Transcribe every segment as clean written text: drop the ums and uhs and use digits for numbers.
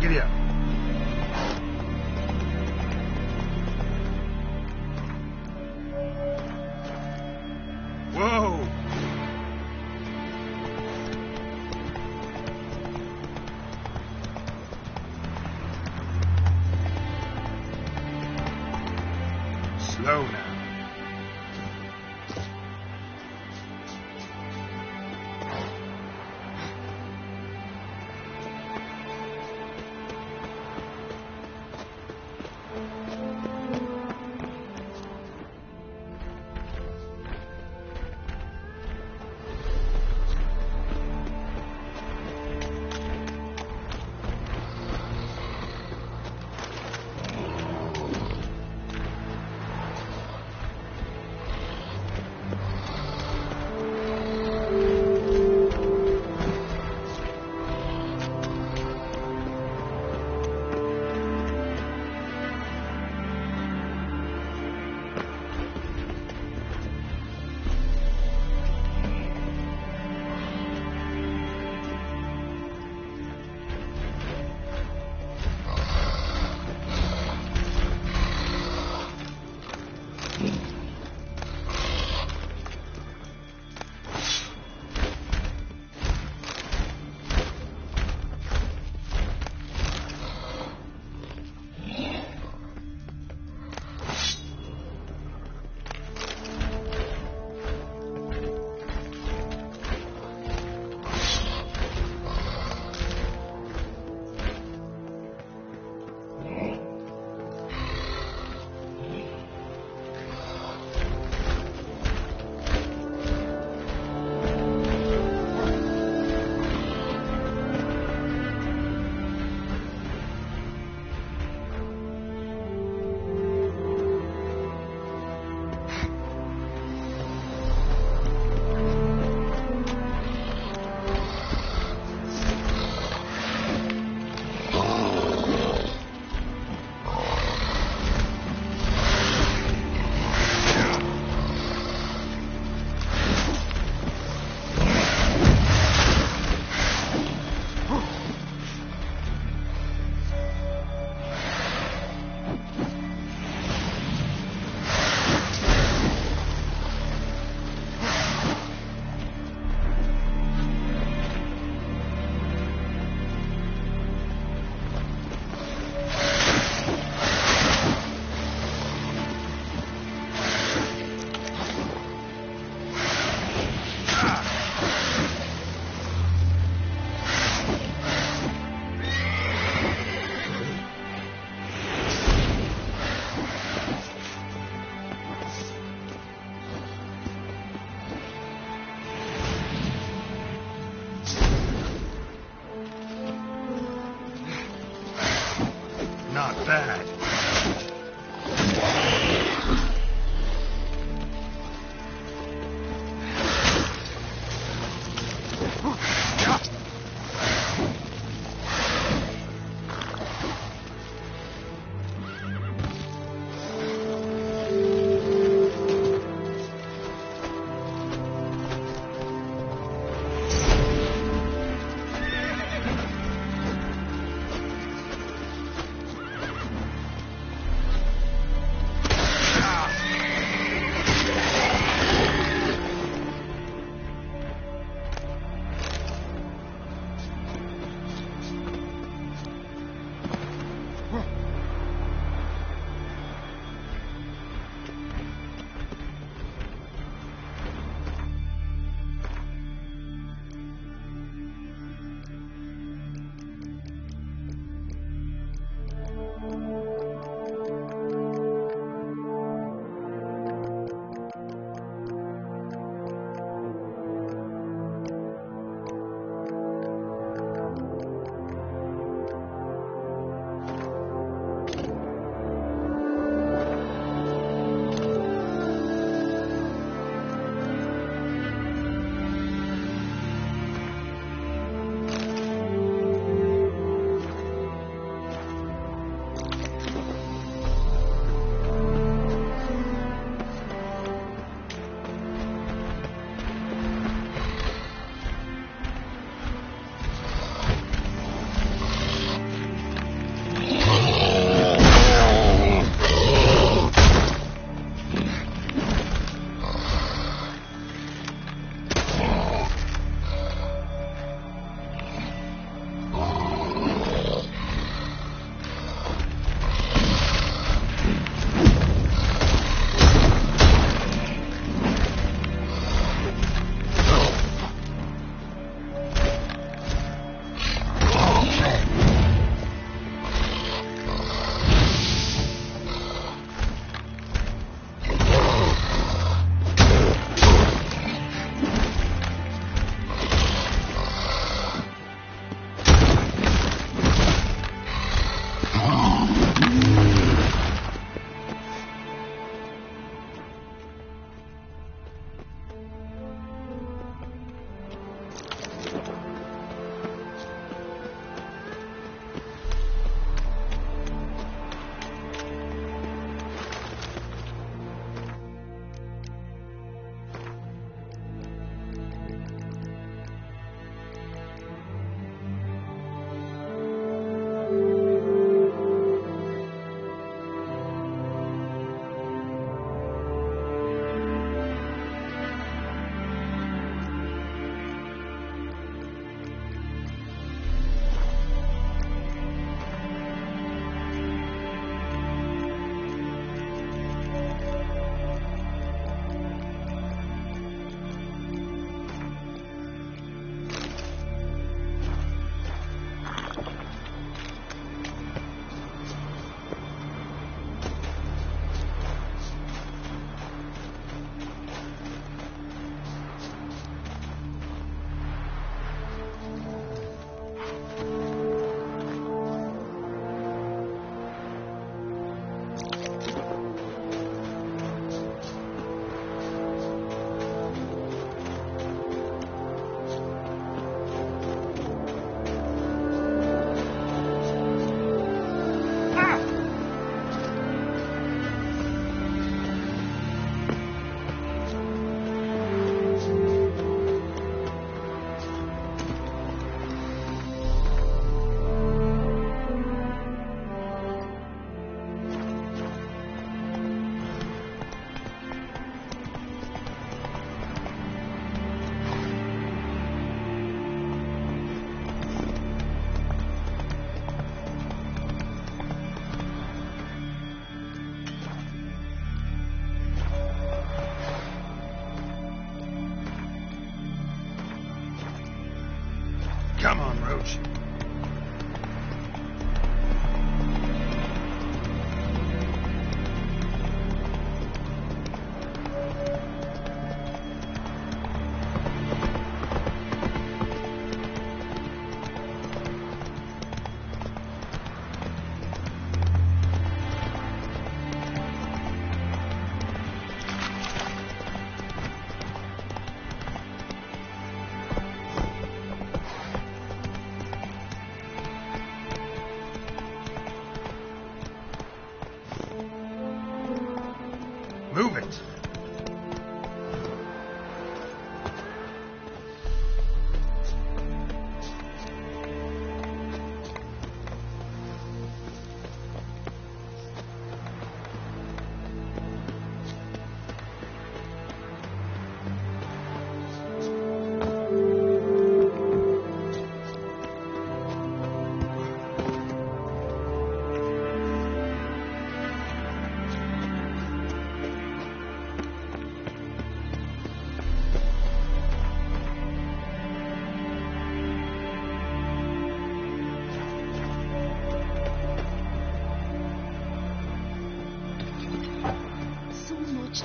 Giddy up. Whoa! Slow now. Not bad. Come on, Roach. Move it.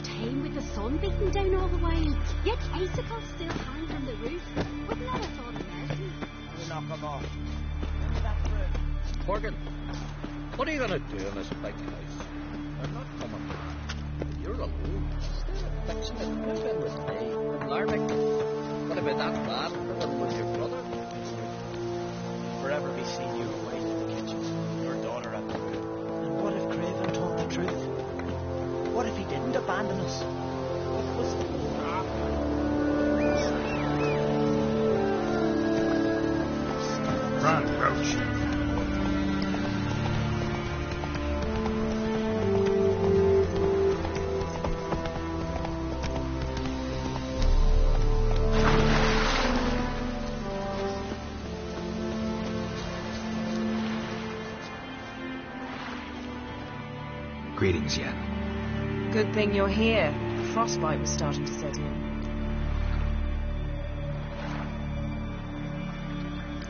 Time with the sun beating down all the while, yet icicles still hang from the roof. Wouldn't that have thought about it? We'll knock them off. Remember that bird? Morgan, what are you going to do in this big house? They're not coming. You're alone. Instead of fixing it, move in with me and Larry. What about that bad living with your brother? Forever be seeing you away to the kitchen, your daughter at the wheel. And what if Craven told the truth? What if he didn't abandon us? It was Run, Roach. Greetings, Yen. Good thing you're here. Frostbite was starting to set in.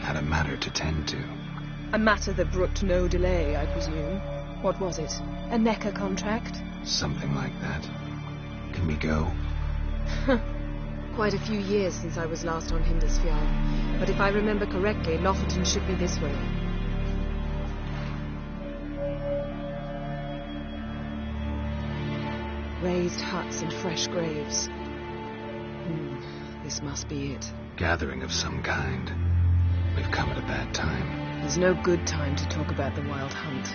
Had a matter to tend to. A matter that brooked no delay, I presume. What was it? A NECA contract? Something like that. Can we go? Quite a few years since I was last on Hindusfjall. But if I remember correctly, Lofferton should be this way. Raised huts and fresh graves. This must be it. Gathering of some kind. We've come at a bad time. There's no good time to talk about the wild hunt.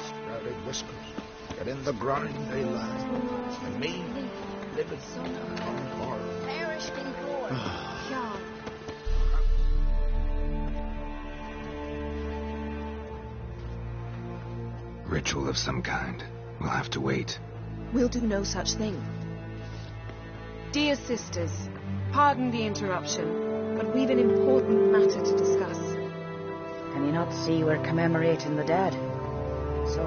Sprouted whiskers. Get in the ground they lie. And me, living on horror. Perished in gore. God. Ritual of some kind. We'll have to wait. We'll do no such thing. Dear sisters, pardon the interruption, but we've an important matter to discuss. Can you not see we're commemorating the dead? So?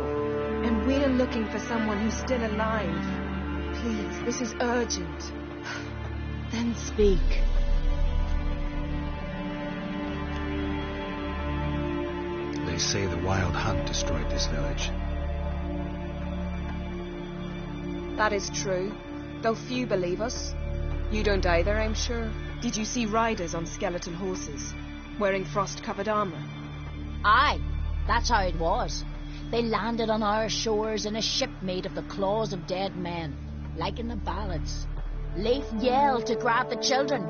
And we're looking for someone who's still alive. Please, this is urgent. Then speak. They say the wild hunt destroyed this village. That is true, though few believe us. You don't either, I'm sure. Did you see riders on skeletal horses, wearing frost-covered armour? Aye, that's how it was. They landed on our shores in a ship made of the claws of dead men, like in the ballads. Leif yelled to grab the children.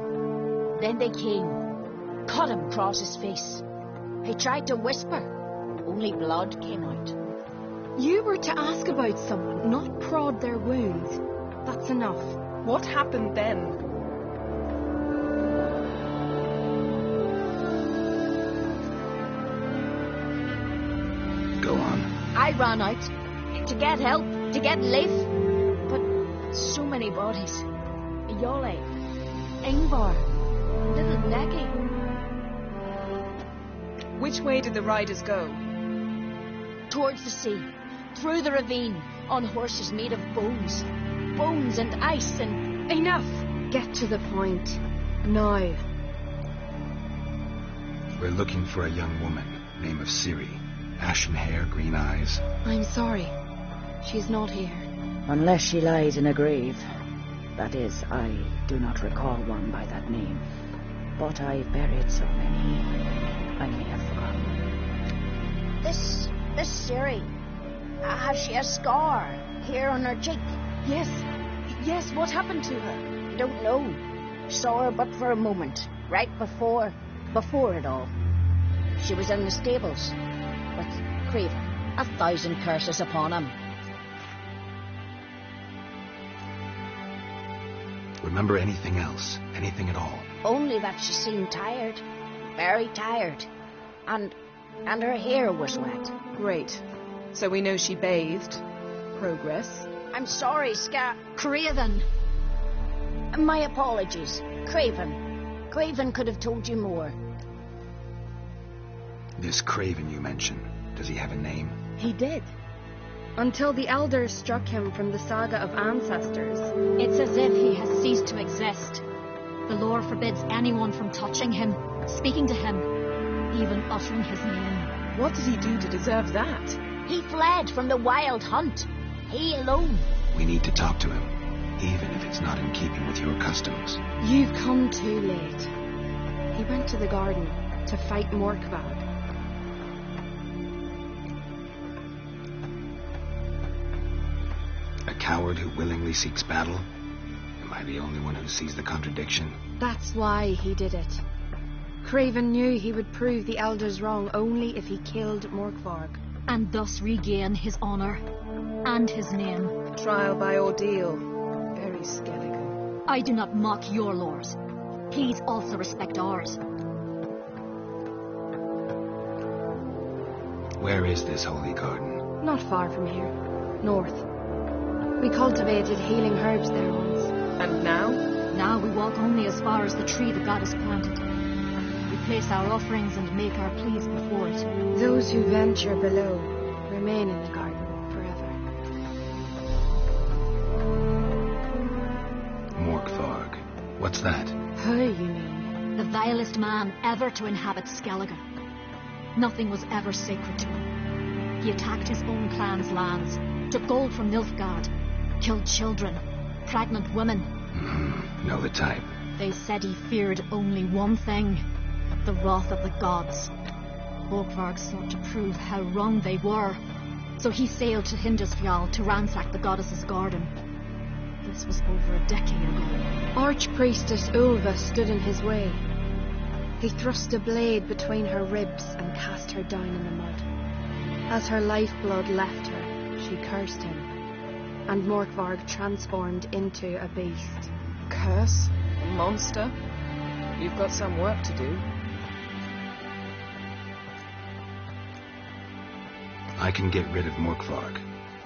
Then they came, cut him across his face. He tried to whisper, only blood came out. You were to ask about someone, not prod their wounds. That's enough. What happened then? Go on. I ran out to get help, to get Leif. But so many bodies. Yolle, Ingvar, little Necky. Which way did the riders go? Towards the sea. through the ravine, on horses made of bones. Bones and ice and... Enough! Get to the point. Now. We're looking for a young woman, name of Ciri. Ashen hair, green eyes. I'm sorry. She's not here. Unless she lies in a grave. That is, I do not recall one by that name. But I've buried so many, I may have forgotten. This Ciri, has she a scar here on her cheek? Yes, what happened to her? Don't know. Saw her but for a moment, right before it all. She was in the stables. But Craven, 1,000 curses upon him. Remember anything else? Anything at all? Only that she seemed tired. Very tired. And her hair was wet. Great. So we know she bathed. Progress. I'm sorry, Craven. My apologies. Craven could have told you more. This Craven you mentioned, does he have a name? He did. Until the elders struck him from the saga of ancestors. It's as if he has ceased to exist. The lore forbids anyone from touching him, speaking to him, even uttering his name. What did he do to deserve that? He fled from the wild hunt. He alone. We need to talk to him, even if it's not in keeping with your customs. You've come too late. He went to the garden to fight Morkvad. A coward who willingly seeks battle? Am I the only one who sees the contradiction? That's why he did it. Craven knew he would prove the elders wrong only if he killed Morkvarg. And thus regain his honour and his name. Trial by ordeal. Very Skellige. I do not mock your laws. Please also respect ours. Where is this holy garden? Not far from here. North. We cultivated healing herbs there once. And now? Now we walk only as far as the tree the goddess planted. We place our offerings and make our pleas before it. Those who venture below remain in the garden forever. Morkvarg. What's that? Who, you mean? The vilest man ever to inhabit Skellige. Nothing was ever sacred to him. He attacked his own clan's lands, took gold from Nilfgaard, killed children, pregnant women. Know the type. They said he feared only one thing, the wrath of the gods. Morkvarg sought to prove how wrong they were, so he sailed to Hindisfjall to ransack the goddess's garden. This was over a decade ago. Archpriestess Ulva stood in his way. He thrust a blade between her ribs and cast her down in the mud. As her lifeblood left her, she cursed him, and Morkvarg transformed into a beast. Curse? A monster? You've got some work to do. I can get rid of Morkvarg.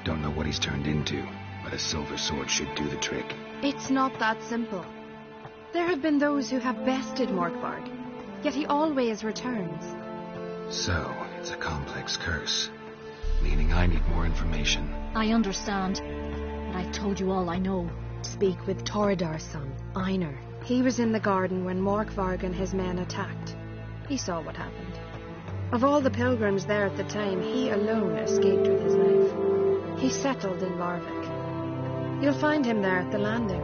Don't know what he's turned into, but a silver sword should do the trick. It's not that simple. There have been those who have bested Morkvarg, yet he always returns. So, it's a complex curse, meaning I need more information. I understand, but I've told you all I know. Speak with Tordar's son, Einar. He was in the garden when Morkvarg and his men attacked. He saw what happened. Of all the pilgrims there at the time, he alone escaped with his life. He settled in Larvik. You'll find him there at the landing,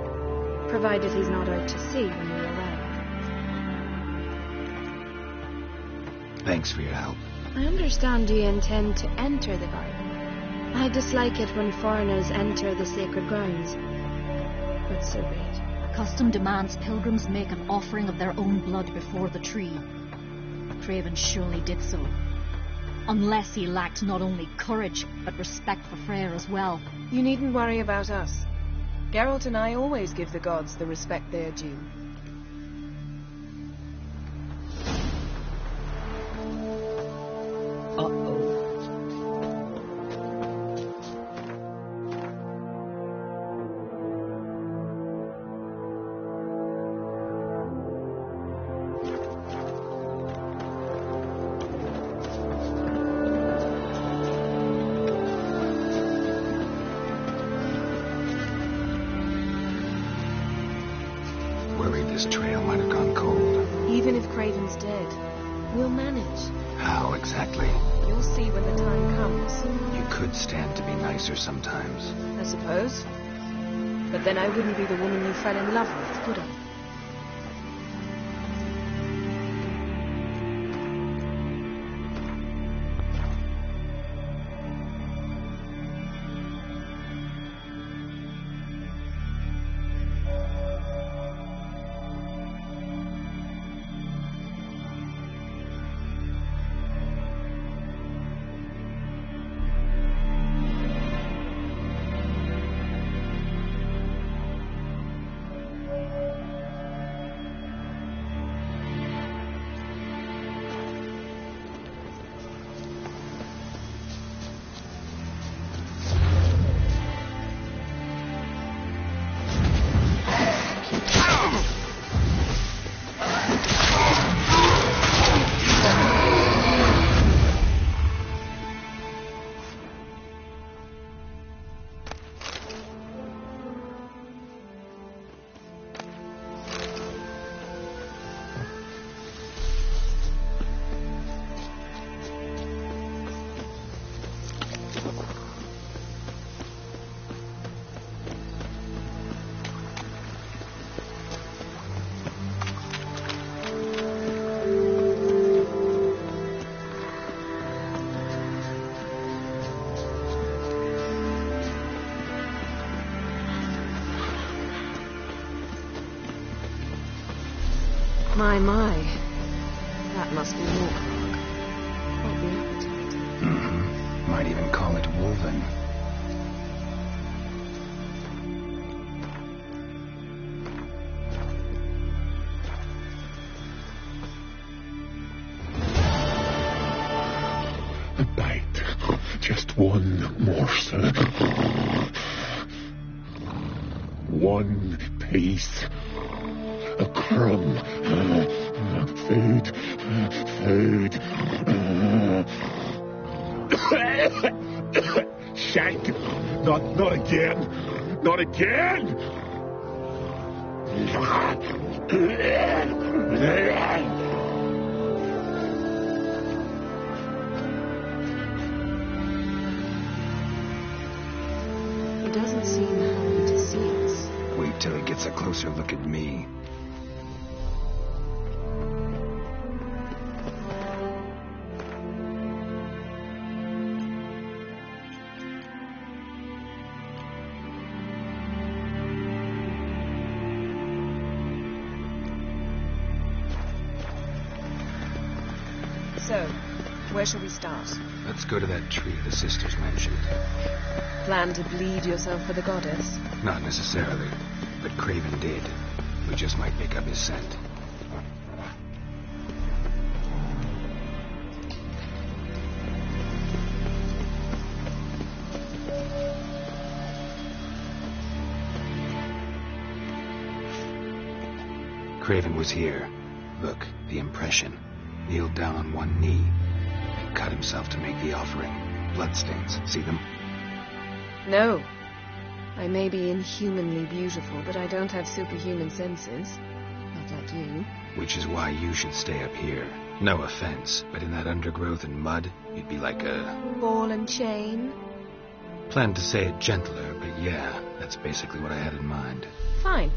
provided he's not out to sea when you arrive. Thanks for your help. I understand you intend to enter the garden. I dislike it when foreigners enter the sacred grounds, but so be it. Custom demands pilgrims make an offering of their own blood before the tree. Craven surely did so. Unless he lacked not only courage, but respect for Freyr as well. You needn't worry about us. Geralt and I always give the gods the respect they are due. this trail might have gone cold. Even if Craven's dead, we'll manage. How exactly? You'll see when the time comes, You could stand to be nicer sometimes. I suppose. But then I wouldn't be the woman you fell in love with, would I? My. That must be Morkvarg. Quite the appetite. Mm-hmm. Might even call it woven. A bite. Just one morsel. One piece. A crumb. Food. Shank. Not again. Not again. He doesn't seem happy to see us. Wait till he gets a closer look at me. So, where shall we start? Let's go to that tree the sisters mentioned. Plan to bleed yourself for the goddess? Not necessarily, but Craven did. We just might pick up his scent. Craven was here. Look, the impression. Kneeled down on one knee and cut himself to make the offering. Bloodstains. See them? No. I may be inhumanly beautiful, but I don't have superhuman senses. Not like you. Which is why you should stay up here. No offense, but in that undergrowth and mud, you'd be like a... Ball and chain? Planned to say it gentler, but yeah, that's basically what I had in mind. Fine.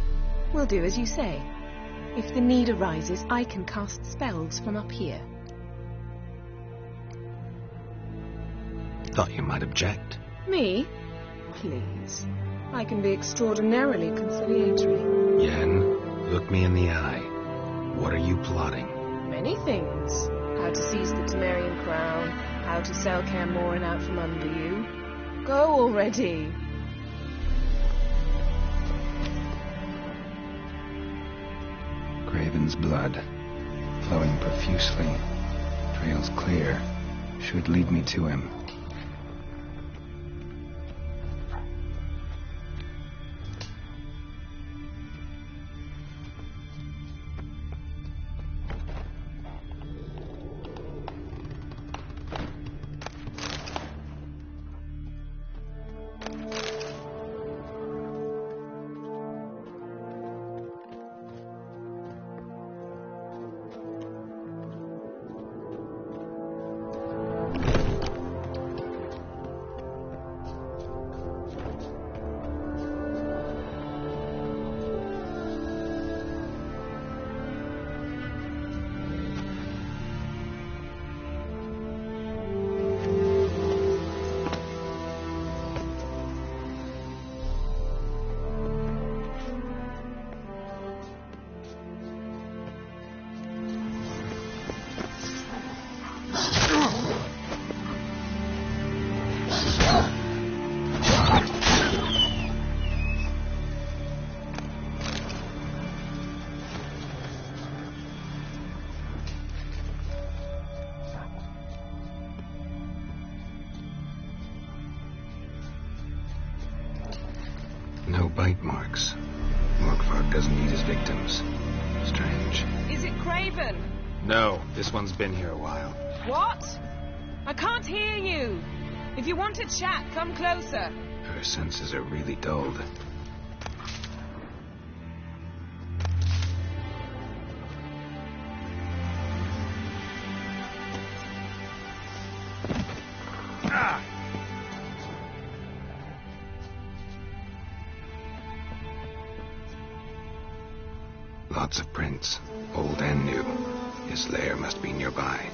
We'll do as you say. If the need arises, I can cast spells from up here. Thought you might object. Me? Please. I can be extraordinarily conciliatory. Yen, look me in the eye. What are you plotting? Many things. How to seize the Temerian crown, how to sell Camoran out from under you. Go already! Craven's blood, flowing profusely. Trail's clear. Should lead me to him. No bite marks. Morkvarg doesn't eat his victims. Strange. Is it Craven? No, this one's been here a while. What? I can't hear you. If you want to chat, come closer. Her senses are really dulled. Lots of prints, old and new. His lair must be nearby.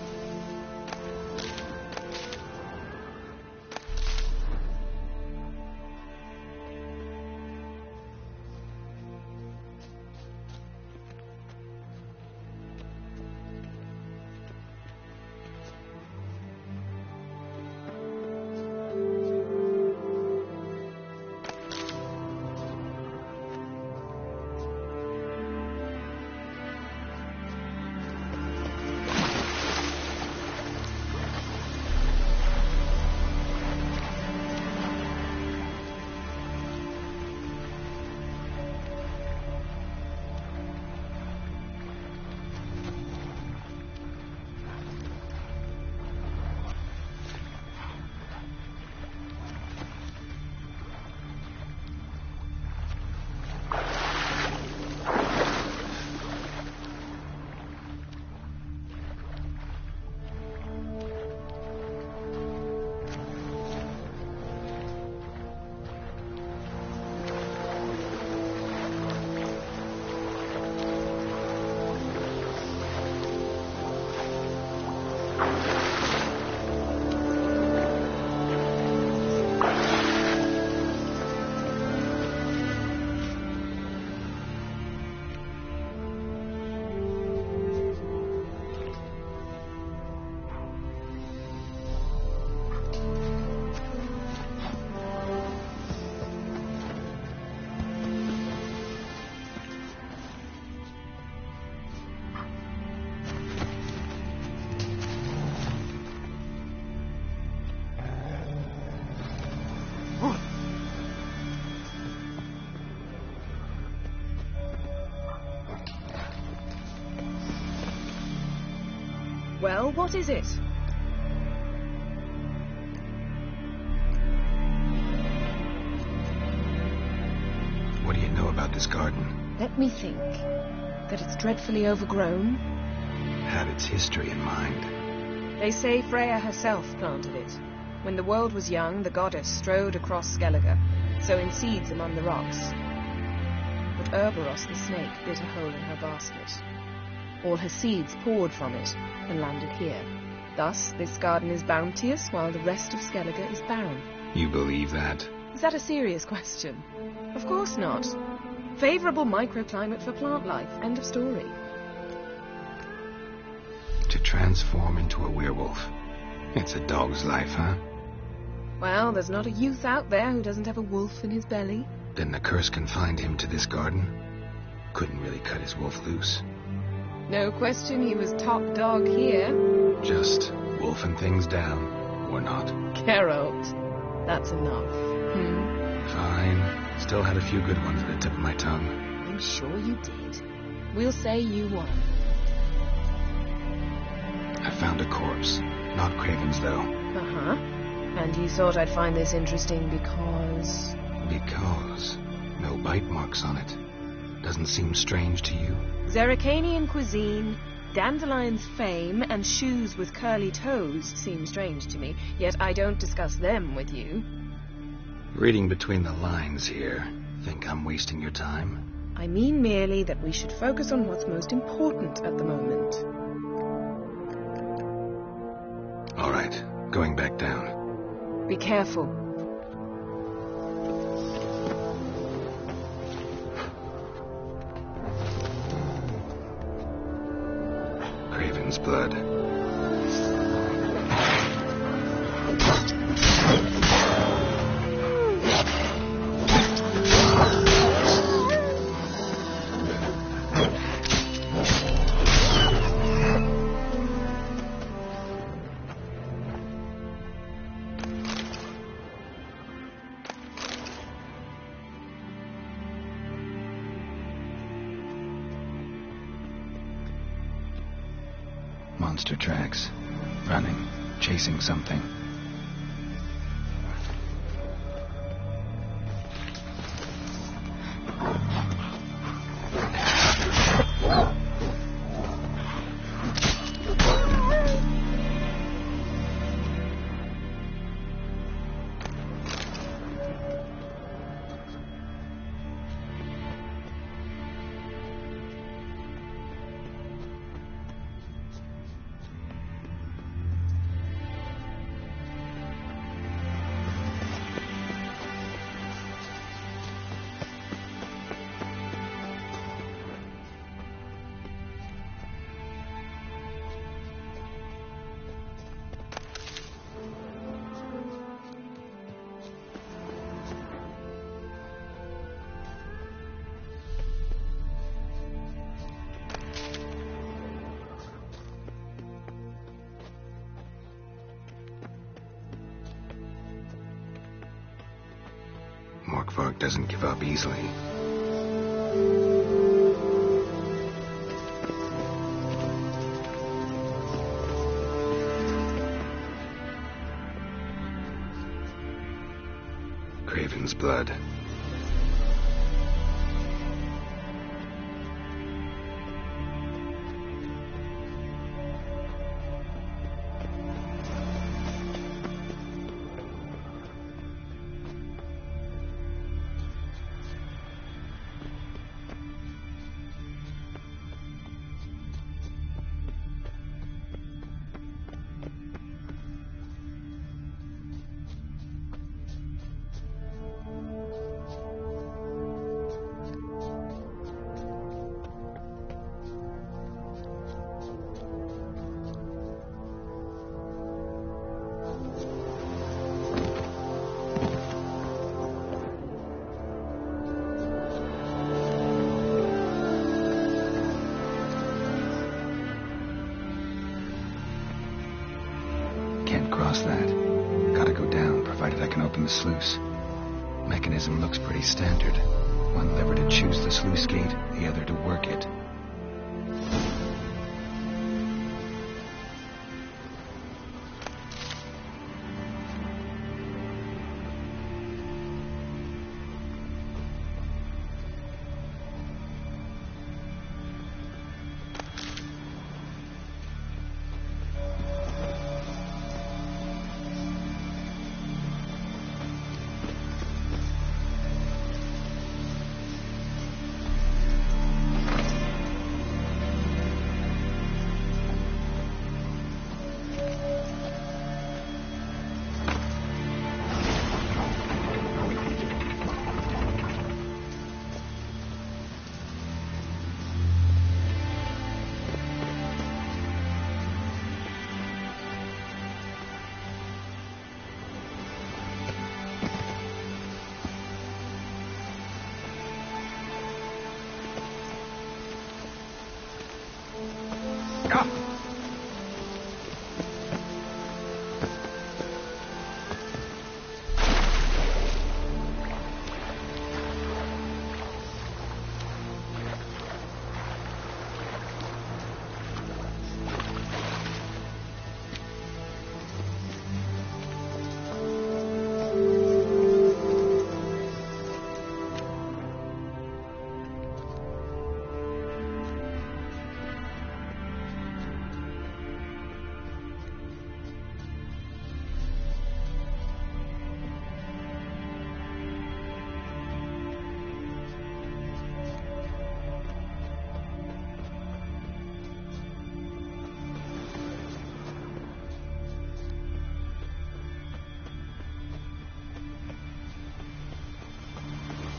Well, what is it? What do you know about this garden? Let me think. That it's dreadfully overgrown. Had its history in mind. They say Freya herself planted it. When the world was young, the goddess strode across Skellige, sowing seeds among the rocks. But Urboros the snake bit a hole in her basket. All her seeds poured from it and landed here. Thus, this garden is bounteous, while the rest of Skellige is barren. You believe that? Is that a serious question? Of course not. Favourable microclimate for plant life. End of story. To transform into a werewolf. It's a dog's life, huh? Well, there's not a youth out there who doesn't have a wolf in his belly. Then the curse confined him to this garden? Couldn't really cut his wolf loose. No question he was top dog here. Just wolfing things down, or not. Geralt, that's enough. Fine. Still had a few good ones at the tip of my tongue. I'm sure you did. We'll say you won. I found a corpse. Not Craven's, though. Uh-huh. And you thought I'd find this interesting because... Because no bite marks on it. Doesn't seem strange to you? Zerrikanian cuisine, Dandelion's fame, and shoes with curly toes seem strange to me, yet I don't discuss them with you. Reading between the lines here, think I'm wasting your time? I mean merely that we should focus on what's most important at the moment. All right, going back down. Be careful. Craven's blood. Monster tracks. Running. Chasing something. Morkvarg doesn't give up easily. Craven's blood. Can't cross that. Gotta go down, provided I can open the sluice. Mechanism looks pretty standard. One lever to choose the sluice gate, the other to work it.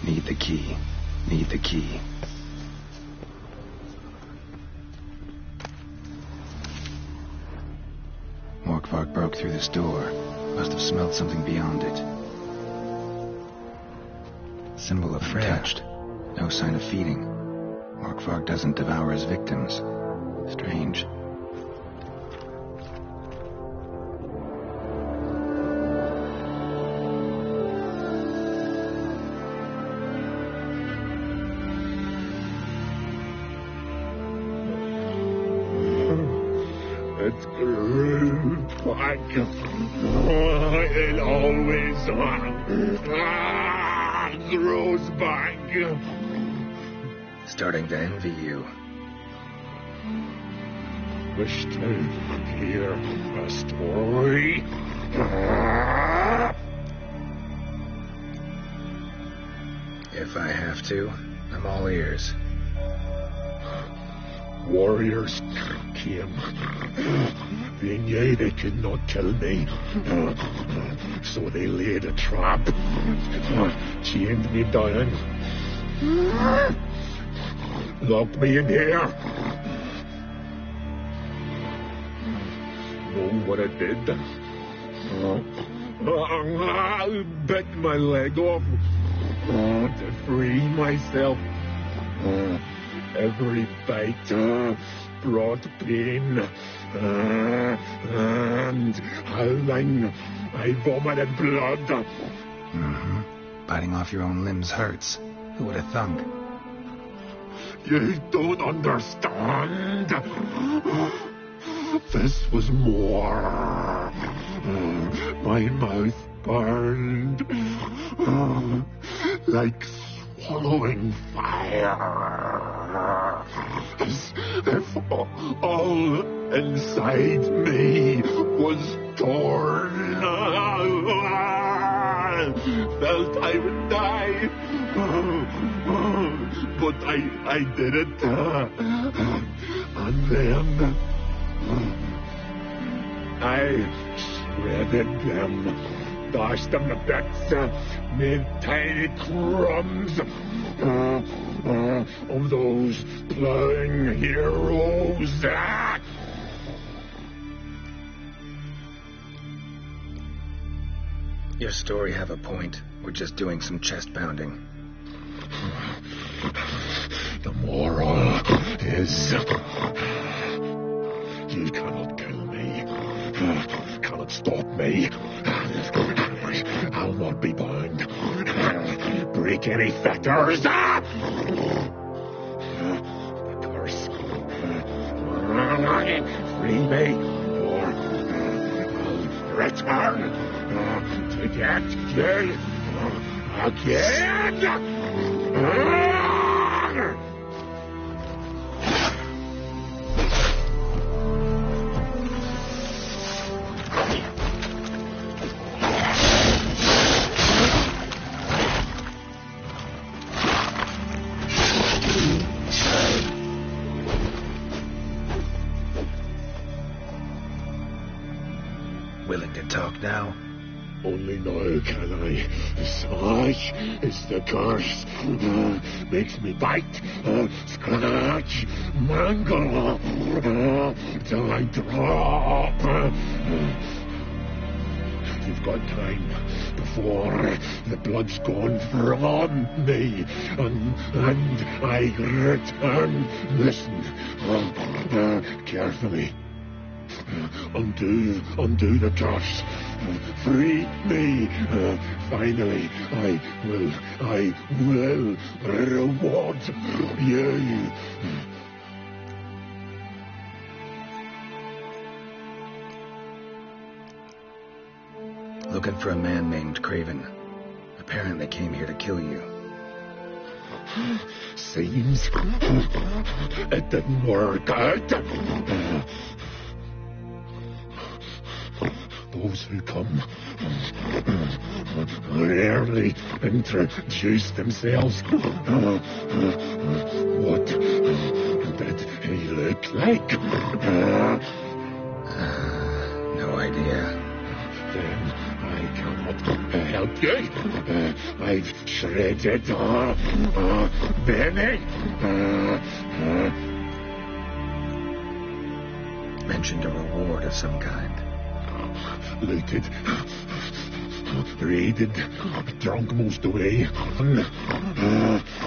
Need the key. Need the key. Morkvarg broke through this door. Must have smelled something beyond it. Symbol of touched. No sign of feeding. Morkvarg doesn't devour his victims. Strange. back. It always grows back. Starting to envy you. Wish to hear a story? If I have to, I'm all ears. Warriors came. They knew they could not kill me, so they laid a trap, chained me down, locked me in here. Know what I did? I bit my leg off to free myself. Every bite brought pain, and howling, I vomited blood. Mm-hmm. Biting off your own limbs hurts. Who would have thunk? You don't understand. This was more. My mouth burned like swallowing fire, as if all inside me was torn. Felt I would die, but I did it. And then I shredded them, dashed them to bits, made tiny crumbs of those plowing heroes. Your story have a point. We're just doing some chest pounding. The moral is, you cannot kill me, cannot stop me. I'll not be bound. Break any fetters. The curse. Free me, or I'll return to get you again. Willing to talk now? Only now can I. Such is the curse. Makes me bite, scratch, mangle, till I drop. You've got time before the blood's gone from me, and I return. Listen, carefully. Undo the curse. Free me. Finally, I will reward you. Looking for a man named Craven. Apparently came here to kill you. Seems it didn't work out. Those who come rarely introduce themselves. What did he look like? No idea. Then I cannot help you. I've shredded Benny. Mentioned a reward of some kind. Looted, raided, drunk most away.